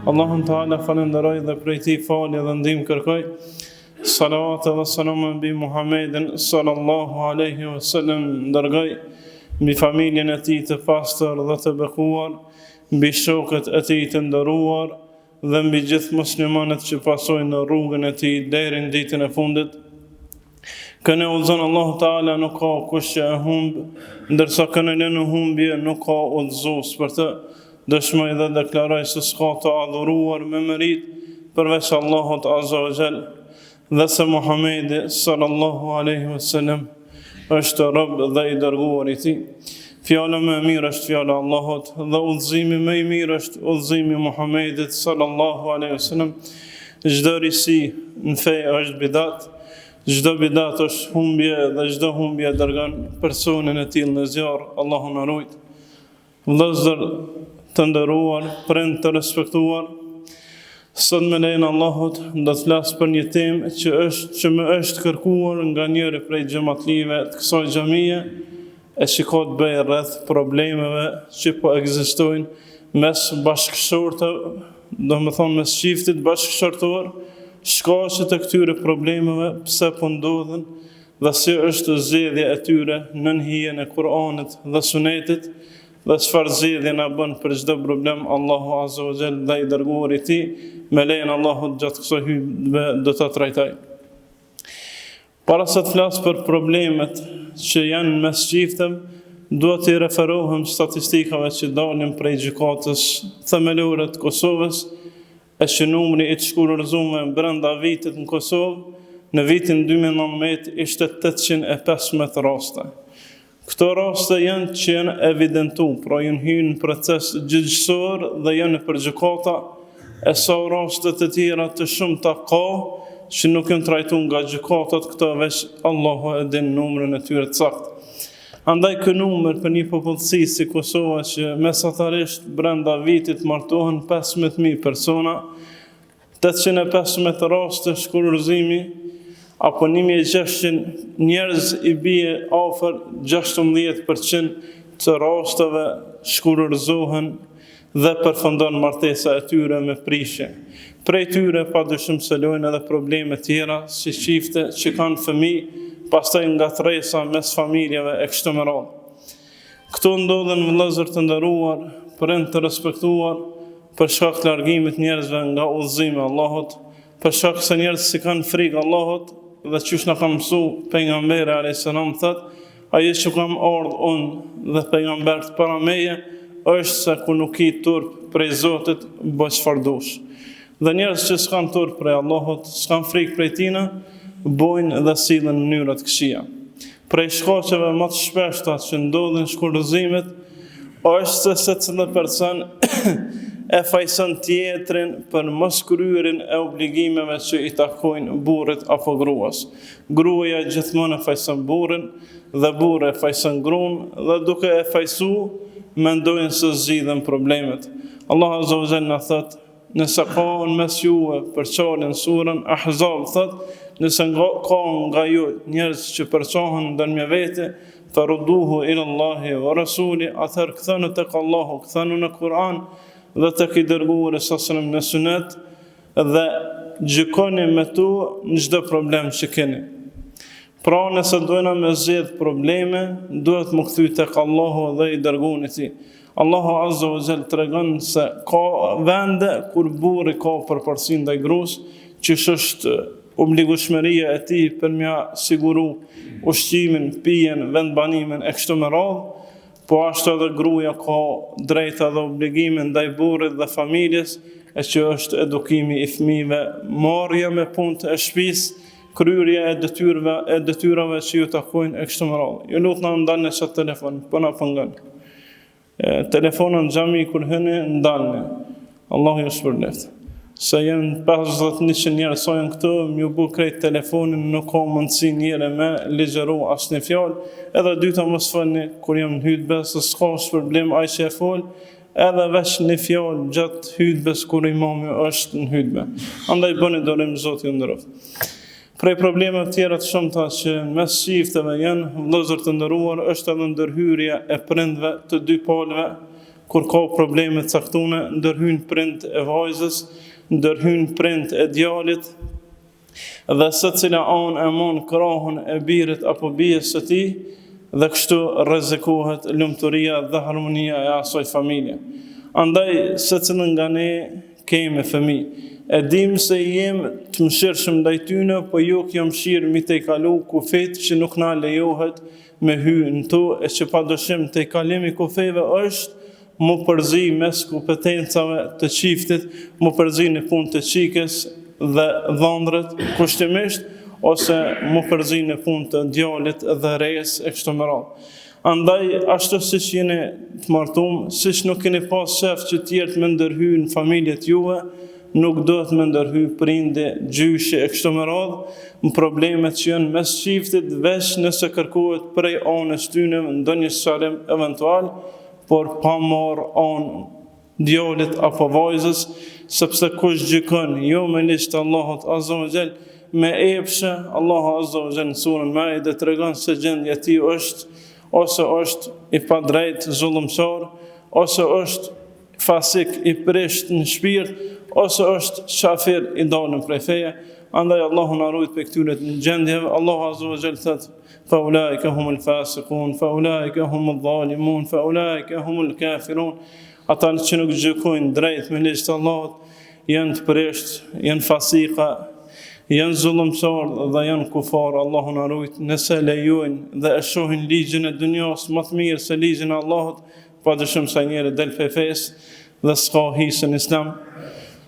Allahun Ta'ala falenderoj dhe prej tij falje dhe ndihmë kërkoj. Salavat dhe selam mbi Muhammedin sallallahu alaihi wasallam, dërgoj mbi familjen e tij të pastër dhe të bekuar, mbi shokët e tij të nderuar dhe mbi gjithë muslimanët që pasojnë në rrugën e tij deri në ditën e fundit. Kënë udhëzon Allahu Ta'ala nuk ka kush që e humb, ndërsa kënë lënë humbje nuk ka udhëzues për të. Dëshmoj dhe deklaroj se s'ka të adhuruar me merit përveç Allahut Azza wa Jall, dhe se Muhamedi sallallahu alaihi wasallam është rob dhe i dërguar i tij. Fjala më e mirë është fjala e Allahut dhe udhëzimi më i mirë është udhëzimi i Muhamedit sallallahu alaihi wasallam. Çdo risi në fe është bidat, çdo bidat është humbje dhe çdo humbje dërgon personin e tillë në zjarr. Allahu na ruaj. Vëllezër të nderuar, prind të respektuar, sot me lejen e Allahut do të flas për një temë që më është kërkuar nga njëri prej xhamatlive të kësaj xhamie, e që ka të bëjë rreth problemeve që po ekzistojnë mes bashkëshortëve, domethënë mes çiftit bashkëshortor, shkaqet e këtyre problemeve, pse po ndodhen dhe si është zgjedhja e tyre në hijen e Kur'anit dhe Sunetit, dhe çfarë zgjedhje na bën për çdo problem Allahu Azza wa Jall dhe i dërguari i tij. Me lejen e Allahut gjatë kësaj hutbe do ta trajtoj. Para se të flas për problemet që janë mes çifteve, duhet të referohem statistikave që dalin prej gjykatës themelore të Kosovës, e që numri i të shkullorzuar brenda vitit në Kosovë në vitin 2019 ishte 815 raste. Këto raste që janë evidentu, pra janë hyrë në proces gjyqësor dhe janë për gjykata, e sa raste të tjera të shumta ka që nuk janë trajtuar nga gjykatat, këto veç Allahu e din numrin e tyre të saktë. Andaj ky numër për një popullsi si Kosova që mesatarisht brenda vitit martohen 15.000 persona, 815 raste shkullërzimi, apo 1.600 njerëz i bie afër 16% të rasteve shkullërzohen dhe përfundon martesa e tyre me prishje. Prej tyre padyshim se lojnë edhe probleme tjera, si çifte që kanë fëmijë, pastaj ngatresa mes familjeve e kështu me radhë. Këto ndodhen vëllezër të nderuar, prind të respektuar, për shkak të largimit njerëzve nga udhëzimi i Allahut, për shkak se njerëz si kanë frikë Allahut, dhe qysh na ka mësu pejgamberi alayhis salam thot, ajo që kam ardhur unë dhe pejgambert para meje është se ku nuk i turp prej Zotit bëj çfarë dush. Dhe njerëz që s'kan turp prej Allahut, s'kan frikë prej tina, bojnë dhe sillen në mënyra të këqija. Prej shkaqeve më të shpeshta që ndodhin shkullëzimet është se secili person e fajson tjetrin për mos kryerjen e obligimeve që i takojnë burrit apo gruas. Gruaja gjithmonë e fajson burrin dhe burri e fajson gruan dhe duke e fajsu mendojnë se zgjidhen problemet. Allah Azza wa Jalla thot, nëse ka në mes juve përçarën surën Ahzab thot, nëse ka nga ju njerëz që përçohen ndërmjet vete, farudduhu ila Allahi wa rasuli, atëherë kthenu tek Allahu, kthenu në Kur'an dhe të ki dërguar e sasërëm në sunet dhe gjykoni me tu në çdo problem që keni. Pra nëse dojna me zgjedh probleme, duhet më kthy tek Allahu dhe i dërguari i tij. Allahu Azza wa Jall tregon se ka vende kur burri ka përparësi ndaj gruas, që është obligueshmëria e tij për mja siguru ushqimin, pijen, vendbanimin e kështu me radhë, po ashtu edhe gruaja ka drejta dhe obligime ndaj burrit dhe familjes, e që është edukimi i fëmijëve, marrja me punët e shtëpisë, kryerja e detyrave që ju takojnë e kështu me radhë. Ju lutem ndalni sa telefon, po na pengon. Telefonën xhami kur hëni ndalni. Allahu ju shpërblet. Se janë 50-100 njerëz që janë këtu, më bu krejt telefonin, nuk ka mundësi njëre me ligjeru asnjë fjalë, edhe dyta mos folni kur jam në hutbë, se s'ka problem ai që e fol, edhe veç një fjalë gjatë hutbes kur imami është në hutbë. Andaj bëni dorim Zoti ju nderoft. Prej problemeve tjera të shumta që mes çifteve janë, vëllezër të nderuar, është edhe ndërhyrja e prindve të dy palëve, kur ka probleme të caktune, ndërhyn prind e vajzës, ndërhyn prind e djalit, dhe secila anë e mon krahun e birit apo bijes së tij, dhe kështu rrezikohet lumturia dhe harmonia e asaj familje. Andaj secili nga ne kemi fëmijë. E dim se jem të mëshirshëm ndaj tyne, po jo kjo mëshirë mi të i kalu kufet që nuk na lejohet me hy në to, e që pa dëshim të i kalimi kufeve është mu përzi mes kompetencave të qiftit, mu përzi në punë të qikës dhe dhëndrët kushtimisht, ose mu përzi në punë të djalit dhe rejës e kështu me radhë. Andaj, ashtu si që jeni të martum, si që nuk keni pas shef që tjertë me ndërhy në familjet juve, nuk do të me ndërhy prindi, gjyshi e kështu me radhë, në problemet që janë mes qiftit, veç nëse kërkohet prej anës tyne në ndonjë sharim eventual, por pa marë anë djalit apo vajzës, sepse kush gjykon, jo me listë Allahut Azza wa Jall, me epshe, Allahu Azza wa Jall në surën Maide tregon se gjendja e tij është ose është i padrejt zullumsor, ose është fasik i prisht në shpirt, ose është shafir i dalën prej feje. Andaj Allahu na ruaj prej këtyre gjendjeve. Allahu Azza wa Jall thot: "Fa ulaika humul fasiqun, fa ulaika humul zalimun, fa ulaika humul kafirun." Ata që nuk gjykojnë drejt me ligjin e Allahut janë të prisht, janë fasika, janë zullumsor dhe janë kufar. Allahu na ruaj. Nëse lejojnë dhe e shohin ligjin e dunjas më të mirë se ligjin e Allahut, padyshim se njëri del pe fesë dhe s'ka hisën islam.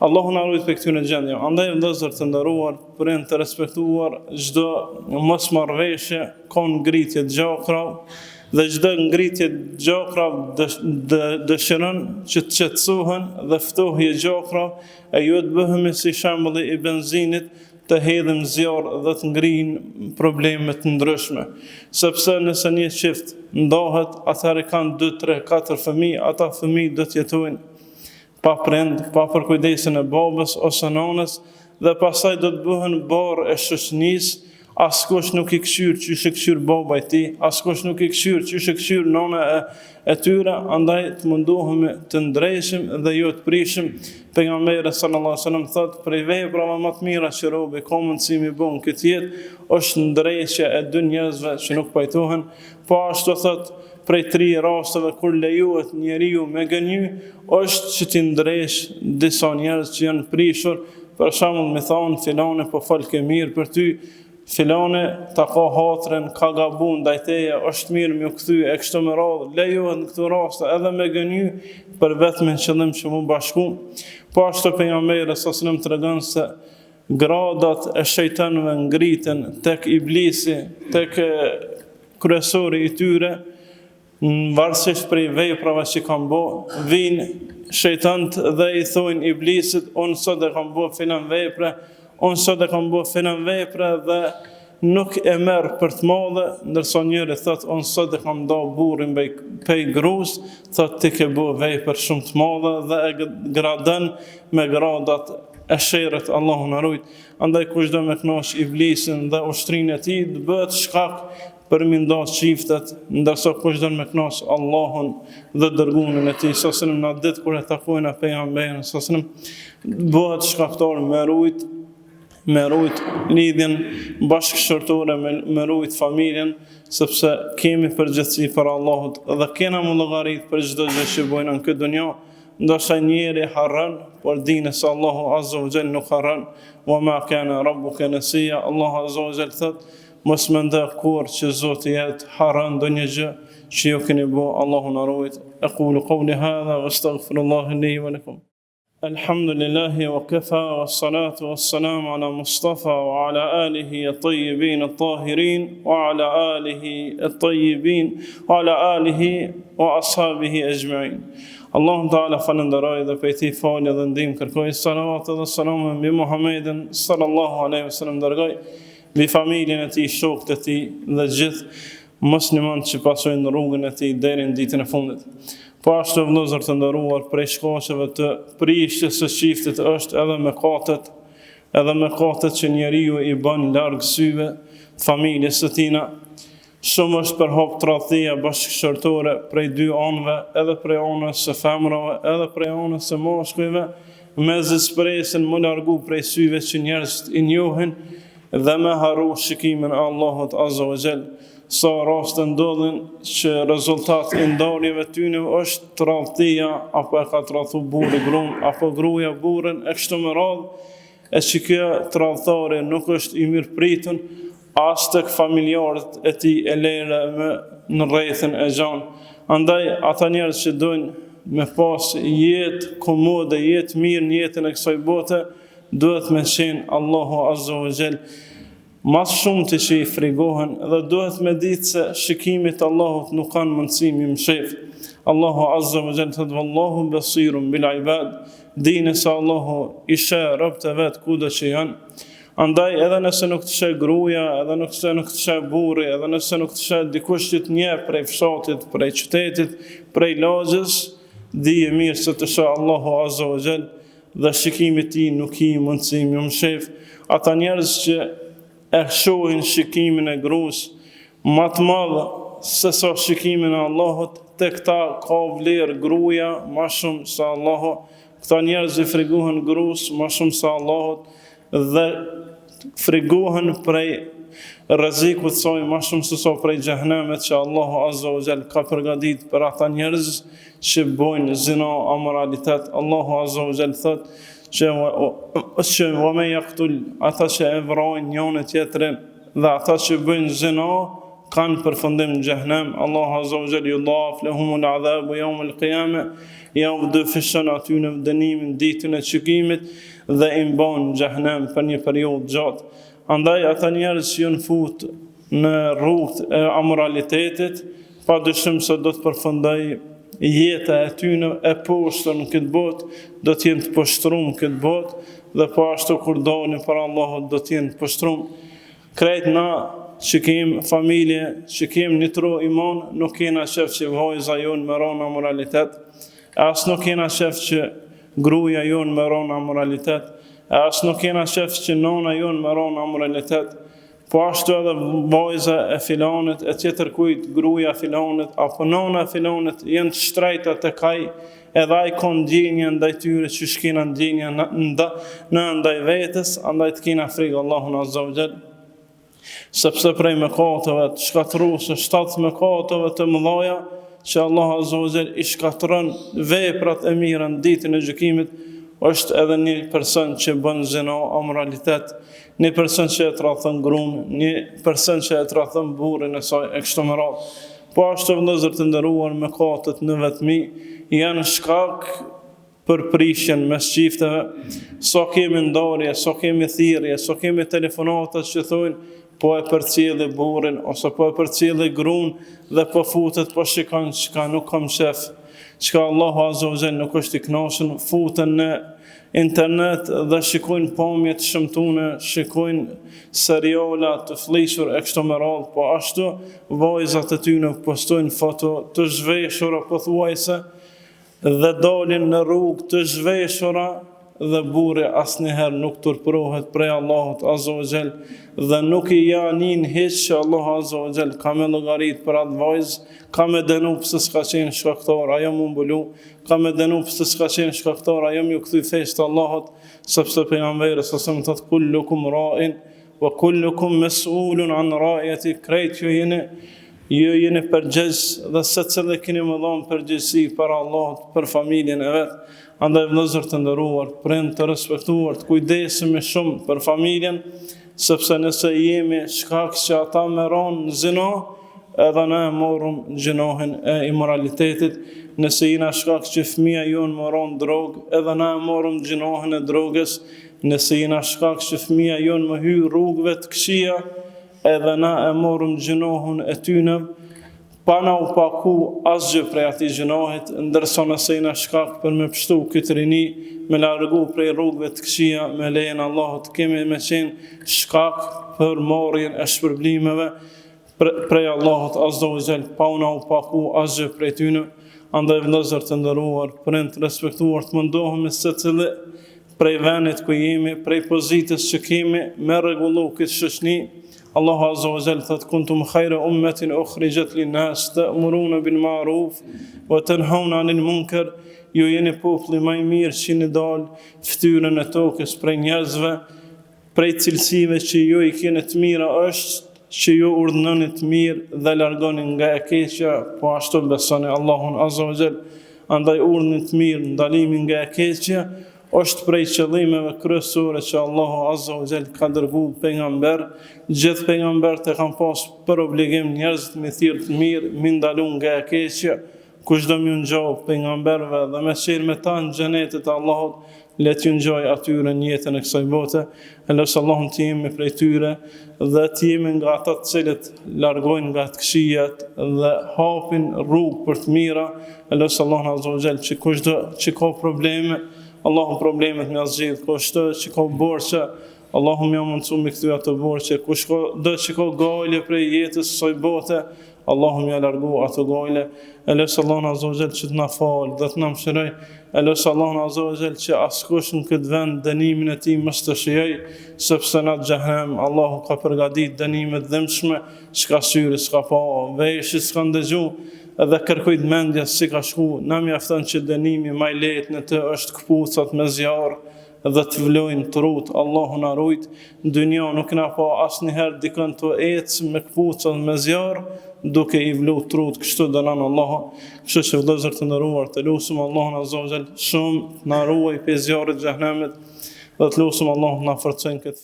Allahu na ruaj për këtyre gjendjeve. Andaj vëllezër të nderuar, prind të respektuar, çdo mosmarrveshje ka ngritje gjakra dhe çdo ngritje gjakra dëshiron që të qetësohen dhe ftohje gjakra e ju të bëhemi si shembulli i benzinit, të hedhim zjarr dhe të ngrijnë probleme të ndryshme. Sepse nëse një çift ndahet, atëherë kanë 2, 3, 4 fëmijë, ata fëmijë do të jetojnë pa prind, pa për kujdesin e babës ose nanës, dhe pastaj do të bëhen barë e shoqënisë. Askush nuk i këshyr që i këshyr baba i tij, askush nuk i këshyr që i këshyr nana e tyre. Andaj të mundohemi të ndrejshim dhe jo të prishim. Pejgamberi sallallahu alaihi wasallam thotë, prej veprave më të mira që robi ka mundësi mi bën këtë jetë është ndrejshja e dy njerëzve që nuk pajtohen. Po ashtu thotë, prej 3 rasteve kur lejohet njeriu me gënjy, është që ti ndresh disa njerëz që janë prishur. Për shembull, më thonë filane po fal ke mirë për ty, filane ta ka hatren, ka gabu ndaj teje, është mirë më u kthy e kështu me radhë. Lejohet në këto raste edhe me gënjy për vetëm qëllim që mu bashku. Po ashtu pejgamberi sallallahu tregon se gradat e shejtanëve ngriten tek iblisi, tek kryesori i tyre, në varësisht prej veprave që kanë bo, vinë shejtant dhe i thojnë iblisit, unë sot e kam bo filan vepre, unë sot e kam bo filan vepre, dhe nuk e merë për të madhe, ndërsa njëri thot, unë sot e kam da burin pej grus, thot ti ke bo vepër shumë të madhe, dhe e gradën me gradat e sherët. Allahu na ruaj. Andaj kush do me kënaq iblisin dhe ushtrinë e tij, të bëhet shkak për mi ndas çiftet, ndërsa kush do me kënaq Allahun dhe dërguarin e tij sallallahu alaihi wasallam, ditë kur e takojnë pejgamberin sallallahu alaihi wasallam, bëhet shkaktar me rujt lidhjen bashkëshortore, me rujt familjen, sepse kemi përgjegjësi për Allahut dhe kena më llogarit për çdo gjë që bëjnë në këtë dunjë. Ndoshta njeri harron, por dini se Allahu Azza wa Jall nuk harron. Wa ma kana rabbuka nasiya. Allahu Azza wa Jall thot, mos mendoj kur që Zoti jet harron ndonjë gjë që ju keni bë. Allahu na ruaj. Aqulu qawli hadha wastaghfirullaha li wa lakum. Alhamdulillahi wa kafa wassalatu wassalamu ala Mustafa wa ala alihi at-tayyibin at-tahirin wa ala alihi at-tayyibin wa ala alihi wa ashabihi ajma'in. Allahu Ta'ala falenderoj dhe prej tij falje dhe ndihmë kërkoj. Salavat dhe selam mbi Muhammedin sallallahu alaihi wasallam, dërgoj mbi familjen e tij, shokët e tij dhe gjithë muslimanët që pasojnë rrugën e tij deri në ditën e fundit. Po ashtu vëllezër të nderuar, prej shkaqeve të prishjes së çiftit është edhe mëkatet që njeriu i bën larg syve familjes së tij. Shumë është për hop tradhtia bashkëshortore prej dy anëve, edhe prej anës së femrave, edhe prej anës së mashkujve, me zispresin më largu prej syve që njerëzit i njohin dhe me haru shikimin e Allahut Azza wa Jall. Sa raste ndodhin që rezultat i ndarjeve tyne është tradhtia, apo e ka tradhu burri gruan, apo gruaja burrin e kështu me radhë, e që kjo tradhtare nuk është i mirë pritun as tek familjarët e tij e lere në rrethin e gjan. Andaj ata njerëz që dojnë me pas jetë komode, jetë mirë në jetën e kësaj bote, duhet me qenë Allahu Azza wa Jall mas shumë të që i frigohen, dhe duhet me ditë se shikimit Allahut nuk kanë mundësi mi mshef. Allahu Azza wa Jall thot wallahu basirun bil ibad, dini se Allahu i sheh robët e vet kudo që janë. Andaj edhe nëse nuk të sheh gruaja, edhe nëse nuk të sheh burri, edhe nëse nuk të sheh dikush që të njeh prej fshatit, prej qytetit, prej lagjës, dije mirë se të sheh Allahu Azza wa Jall dhe shikimi i tij nuk i mundësi mi mshef. Ata njerëz që e shohin shikimin e gruas më të madh se sa shikimin e Allahut, te këta ka vlerë gruaja më shumë se Allahu. Këta njerëz i frigohen gruas më shumë se Allahut dhe frigohen prej rrezikut të saj më shumë se sa prej xhehenemit që Allahu Azza wa Jall ka përgatitur për ata njerëz që bojnë zina, amoralitet. Allahu Azza wa Jall thot që me jaktul, ata që e vrojnë njënë tjetërin dhe ata që bëjnë zina kanë përfundim në xhehenem. Allahu Azza wa Jall yudhaf lahumul adhabu yawm al-qiyamah, ja u dëfishon aty në dënimin ditën e gjykimit dhe i mban në xhehenem për një periudhë gjatë. Andaj ata njerëz që janë fut në rrugë e amoralitetit, padyshim se do të përfundojë jeta e tyre e poshtër në këtë botë, do të jenë të poshtruar në këtë botë, dhe po ashtu kur dalin për Allahut do të jenë të poshtruar. Krejt na që kemi familje, që kemi një tro iman, nuk kena shef që vajza jonë me rana moralitet, as nuk kena shef që gruaja jonë me rana moralitet, as nuk kena shef që nana jonë me rana moralitet, po ashtu edhe vajza e filanit, e tjetër kujt gruaja filanit, apo nana filanit, jenë të shtrejta të kaj, edhe ai ka ndjenje ndaj tyre që shkina ndjenje në ndaj vetës, andaj të kina frikë Allahun Azza wa Jall, sepse prej mëkateve të shkatruese, 7 mëkateve të mëdha që Allah Azza wa Jall i shkatron veprat e mira në ditën e gjykimit, është edhe një person që bën zina, amoralitet, një person që e tradhton gruan, një person që e tradhton burrin e saj e kështu me radhë. Po ashtu vëllezër të nderuar, mëkatet në vetmi janë shkak për prishjen mes çifteve. Sa kemi ndarje, sa kemi thirrje, sa kemi telefonata që thonë po e përcjelli burrin ose po e përcjelli gruan dhe po futet, po shikon çka nuk kam shef, çka Allahu Azza wa Jall nuk është i kënaqur, futen në internet dhe shikojnë pamje të shëmtuara, shikojnë seriala të fllihur e kështu me radhë, po ashtu vajzat e tyre postojnë foto të zhveshura pothuajse dhe dalin në rrugë të zhveshura dhe burri asnjëherë nuk turpërohet prej Allahut Azza wa Jall dhe nuk i janin hiç që Allahu Azza wa Jall ka me llogarit për atë vajzë, ka me dënu pëse s'ka qenë shkaktar, ajo më mbulu, ka me dënu pëse s'ka qenë shkaktar, ajo më ju kthy fesë të Allahut, sepse pejgamberi sa më thot kullukum ra'in wa kullukum mas'ulun an ra'iyati, krejt ju jeni përgjegjës dhe secili keni më dhënë përgjegjësi për Allahut, për familjen e vet. Andaj vëllezër të nderuar, prind të respektuar, të kujdesemi shumë për familjen, sepse nëse jemi shkak që ata me ranë në zina, edhe ne morëm gjinohin e imoralitetit. Nëse jena shkak që fëmia jonë më ranë drogë, edhe ne morëm gjinohin e drogës. Nëse jena shkak që fëmia jonë më hy rrugëve të këqija, edhe ne e morëm gjinohin e tyne, pa na u paku asgjë prej atij gjinohit, ndërsa nëse jena shkak për me pështu këtë rini, me largu prej rrugëve të këqija, me lejen Allahut, kemi me qenë shkak për marrjen e shpërblimeve prej Allahut Azza wa Jall, pa na u paku asgjë prej tyne. Andaj vëllezër të nderuar, prind të respektuar, të mundohemi secili prej vendit ku jemi, prej pozitës që kemi, me rregullu këtë shoqëni. Allahu Azza wa Jall thot kuntum khayra ummatin ukhrijat lin-nas ta'muruna bil ma'ruf wa tanhauna 'anil munkar. Ju jeni populli më i mirë që në dalë fytyrën e tokës prej njerëzve, prej cilësive që ju i keni të mira është që ju urdhënoni të mirë dhe largoni nga e keqja, po ashtu besoni Allahun Azza wa Jall. Andaj urdhni të mirë, ndalimi nga e keqja është prej qëllimeve kryesore që Allahu Azza wa Jall ka dërguar pejgamber. Gjithë pejgambert e kanë pas për obligim njerëzit me thirrje të mirë, me ndalu nga e keqja. Kushdo më ngjoj pejgamberve dhe me qenë me ta në xhenetin e Allahut, le të ngjoj atyre në jetën e kësaj bote. Elos Allahun të jemi prej tyre dhe të jemi nga ata të cilët largojnë nga të këqijat dhe hapin rrugë për të mira. Elos Allahun Azza wa Jall që kushdo që ka probleme, Allahu problemet me zgjidh, kushdo që ka borxhe, Allahu më mundsu me kthy ato borxhe, kushdo që ka gale prej jetës së kësaj bote, Allahu më largu ato gale. Elos Allahun Azza wa Jall që të na fal dhe të na mëshiroj. Elos Allahun Azza wa Jall që askush në këtë vend dënimin e tij mos të shijoj, sepse në xhenem Allahu ka përgatitur dënime të dëmshme, s'ka syri, s'ka pa, vesh, s'ka ndëgju, edhe kërkojt mendja si ka shku. Na mjafton që dënimi më i lehtë në të është kpucat me zjarr dhe të vlojnë trut. Allahu na rujt. Në dynjë nuk na pa asnjëherë dikon të ecë me kpucat me zjarr duke i vlu trut, kështu dënon Allahu. Kështu që vëllezër të nderuar, të lutem Allahun Azza wa Jall shumë na ruaj prej zjarrit të xhenemit dhe të lutem Allahu na forcojnë këtë